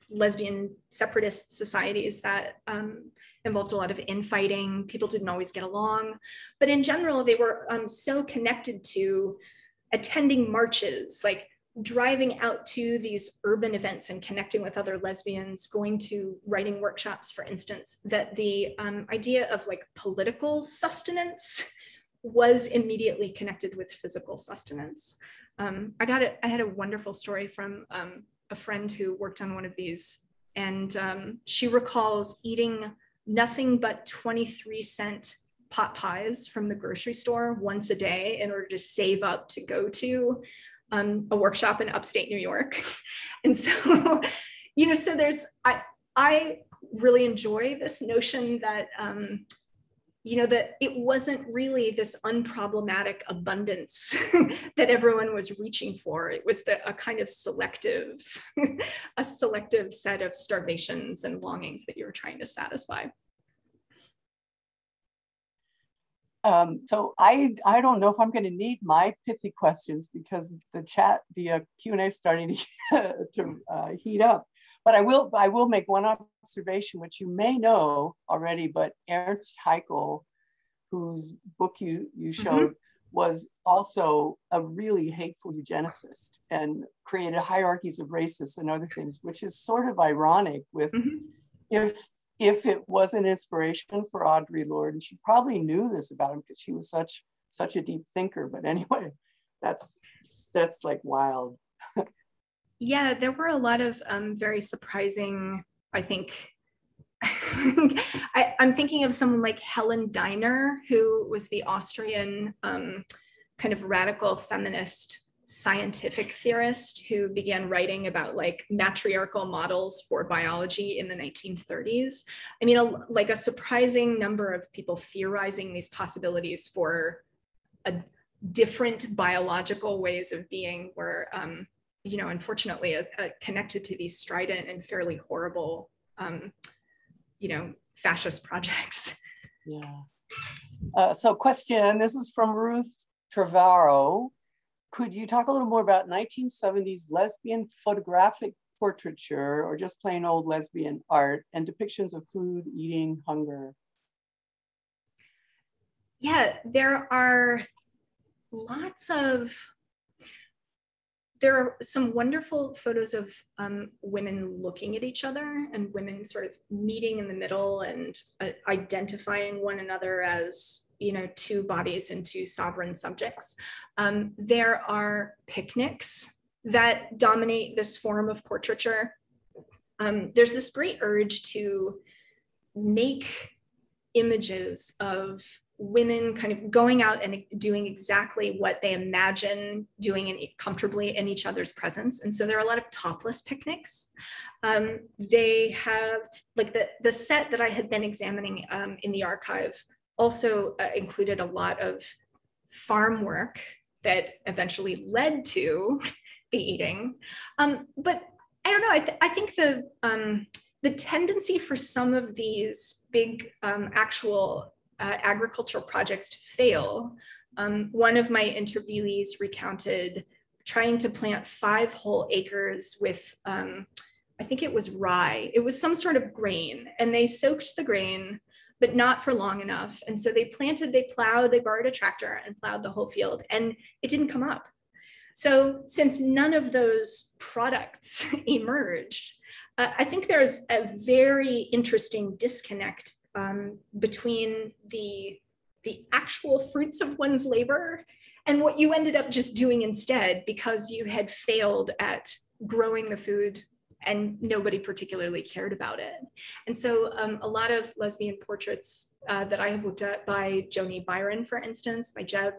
lesbian separatist societies that involved a lot of infighting. People didn't always get along, but in general, they were so connected to attending marches, like driving out to these urban events and connecting with other lesbians, going to writing workshops, for instance, that the idea of like political sustenance was immediately connected with physical sustenance. I had a wonderful story from a friend who worked on one of these, and she recalls eating nothing but 23-cent pot pies from the grocery store once a day in order to save up to go to a workshop in upstate New York. And so, you know, so I really enjoy this notion that, you know, that it wasn't really this unproblematic abundance that everyone was reaching for. It was a kind of selective, a selective set of starvations and longings that you were trying to satisfy. So I don't know if I'm going to need my pithy questions because the chat, the Q&A is starting to heat up. But I will make one observation, which you may know already, but Ernst Haeckel, whose book you showed, was also a really hateful eugenicist and created hierarchies of racists and other things, which is sort of ironic with if it was an inspiration for Audre Lorde, and she probably knew this about him because she was such a deep thinker. But anyway, that's like wild. Yeah, there were a lot of very surprising, I think, I'm thinking of someone like Helen Diner, who was the Austrian kind of radical feminist scientific theorist who began writing about like matriarchal models for biology in the 1930s. I mean, like a surprising number of people theorizing these possibilities for a different biological ways of being were, you know, unfortunately connected to these strident and fairly horrible, you know, fascist projects. Yeah. So question, this is from Ruth Trevorrow. Could you talk a little more about 1970s lesbian photographic portraiture or just plain old lesbian art and depictions of food, eating, hunger? Yeah, there are some wonderful photos of women looking at each other and women sort of meeting in the middle and identifying one another as, you know, two bodies and two sovereign subjects. There are picnics that dominate this form of portraiture. There's this great urge to make images of women kind of going out and doing exactly what they imagine doing comfortably in each other's presence. And so there are a lot of topless picnics. They have, like the set that I had been examining in the archive also included a lot of farm work that eventually led to the eating. But I don't know, I think the tendency for some of these big actual agricultural projects to fail. One of my interviewees recounted trying to plant 5 whole acres with, I think it was rye. It was some sort of grain, and they soaked the grain, but not for long enough. And so they planted, they plowed, they borrowed a tractor and plowed the whole field, and it didn't come up. So since none of those products emerged, I think there's a very interesting disconnect between the actual fruits of one's labor and what you ended up just doing instead because you had failed at growing the food and nobody particularly cared about it. And so a lot of lesbian portraits that I have looked at by Joni Byron, for instance, by Jeb,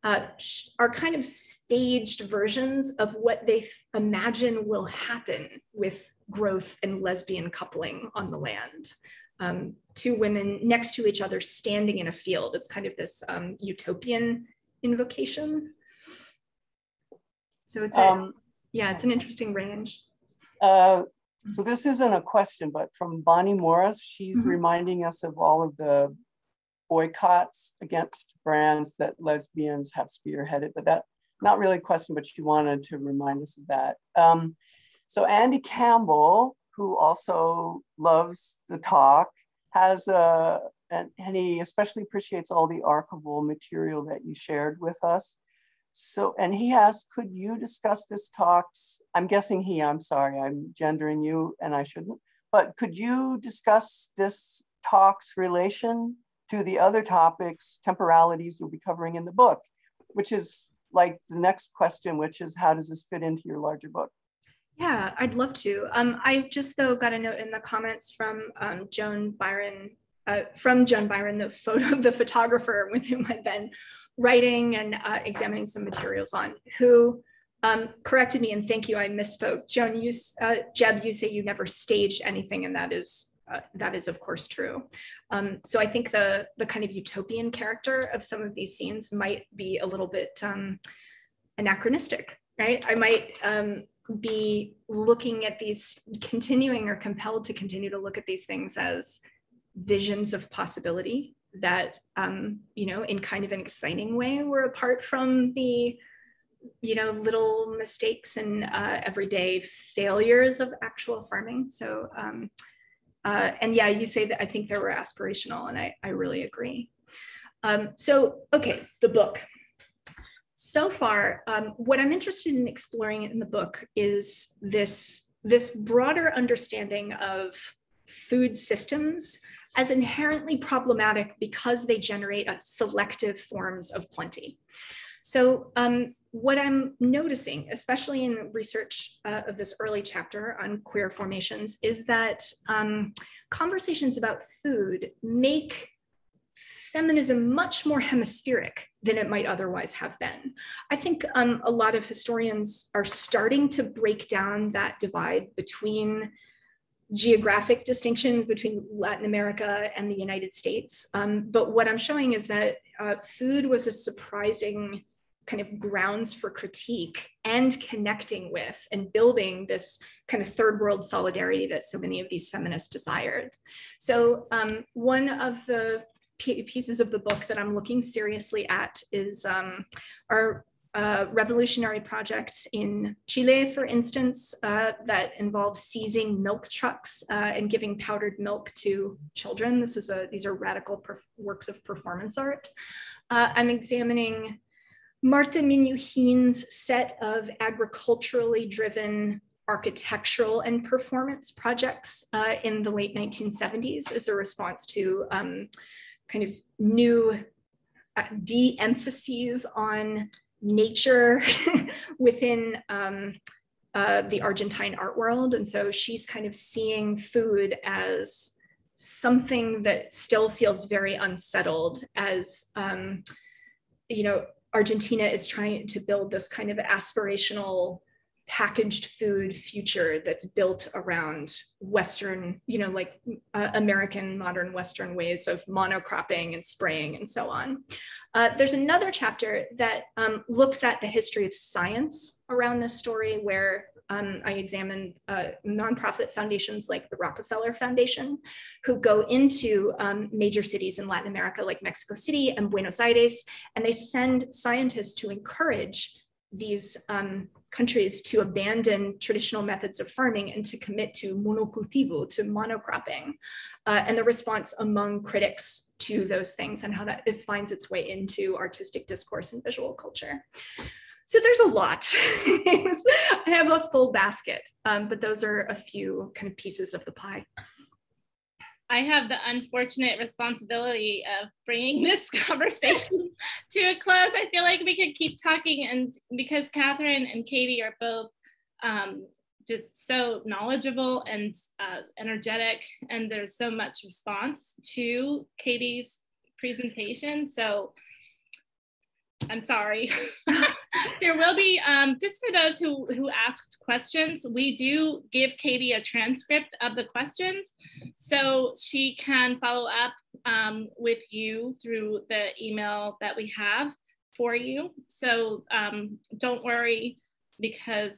are kind of staged versions of what they imagine will happen with growth and lesbian coupling on the land. 2 women next to each other standing in a field. It's kind of this utopian invocation. So it's it's an interesting range. So this isn't a question, but from Bonnie Morris, she's reminding us of all of the boycotts against brands that lesbians have spearheaded, but that not really a question, but she wanted to remind us of that. So Andy Campbell, who also loves the talk, has and he especially appreciates all the archival material that you shared with us. So, and he asked, could you discuss this talks? I'm guessing he, I'm sorry, I'm gendering you and I shouldn't, but could you discuss this talk's relation to the other topics, temporalities you'll be covering in the book, which is like the next question, which is how does this fit into your larger book? Yeah, I'd love to. I just though got a note in the comments from Joan Byron, the photographer with whom I've been writing and examining some materials on, who corrected me, and thank you, I misspoke. Joan, Jeb, you say you never staged anything, and that is of course true. So I think the kind of utopian character of some of these scenes might be a little bit anachronistic, right? I might be looking at these, continuing or compelled to continue to look at these things as visions of possibility that, in kind of an exciting way, were apart from the, little mistakes and everyday failures of actual farming. So, and yeah, you say that I think they were aspirational, and I really agree. So, okay, the book. So far, what I'm interested in exploring in the book is this broader understanding of food systems as inherently problematic because they generate selective forms of plenty. So what I'm noticing, especially in research of this early chapter on queer formations, is that conversations about food make feminism much more hemispheric than it might otherwise have been. I think a lot of historians are starting to break down that divide between geographic distinctions between Latin America and the United States. But what I'm showing is that food was a surprising kind of grounds for critique and connecting with and building this kind of third world solidarity that so many of these feminists desired. So one of the pieces of the book that I'm looking seriously at is our revolutionary project in Chile, for instance, that involves seizing milk trucks and giving powdered milk to children. These are radical works of performance art. I'm examining Marta Minuhin's set of agriculturally driven architectural and performance projects in the late 1970s as a response to kind of new de-emphases on nature within the Argentine art world. And so she's kind of seeing food as something that still feels very unsettled, as Argentina is trying to build this kind of aspirational packaged food future that's built around Western, American modern Western ways of monocropping and spraying and so on. There's another chapter that looks at the history of science around this story, where I examine nonprofit foundations like the Rockefeller Foundation, who go into major cities in Latin America like Mexico City and Buenos Aires, and they send scientists to encourage these countries to abandon traditional methods of farming and to commit to monocultivo, to monocropping, and the response among critics to those things and how that it finds its way into artistic discourse and visual culture. So there's a lot. I have a full basket, but those are a few kind of pieces of the pie. I have the unfortunate responsibility of bringing this conversation to a close. I feel like we could keep talking, and because Catherine and Katie are both just so knowledgeable and energetic, and there's so much response to Katie's presentation. So I'm sorry. There will be, just for those who asked questions, we do give Katie a transcript of the questions, so she can follow up with you through the email that we have for you. So don't worry, because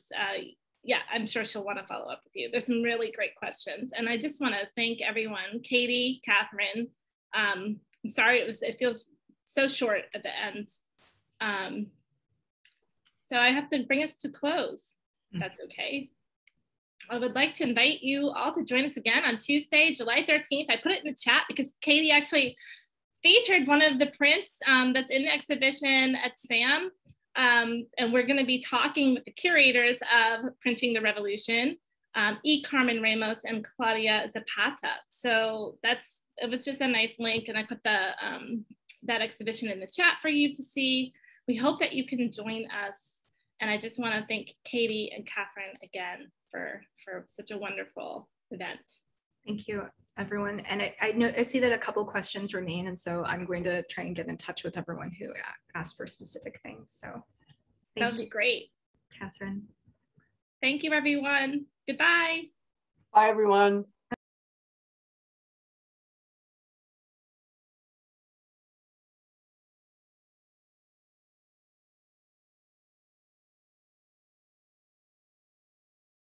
yeah, I'm sure she'll want to follow up with you. There's some really great questions. And I just want to thank everyone, Katie, Catherine. I'm sorry, it feels so short at the end. So I have to bring us to close, if that's okay. I would like to invite you all to join us again on Tuesday, July 13th. I put it in the chat because Katie actually featured one of the prints that's in the exhibition at SAM And we're going to be talking with the curators of Printing the Revolution, E. Carmen Ramos and Claudia Zapata. So it was just a nice link, and I put that exhibition in the chat for you to see. We hope that you can join us. And I just want to thank Katie and Catherine again for such a wonderful event. Thank you, everyone. And I see that a couple questions remain, and so I'm going to try and get in touch with everyone who asked for specific things. So that would be great. Catherine. Thank you, everyone. Goodbye. Bye, everyone.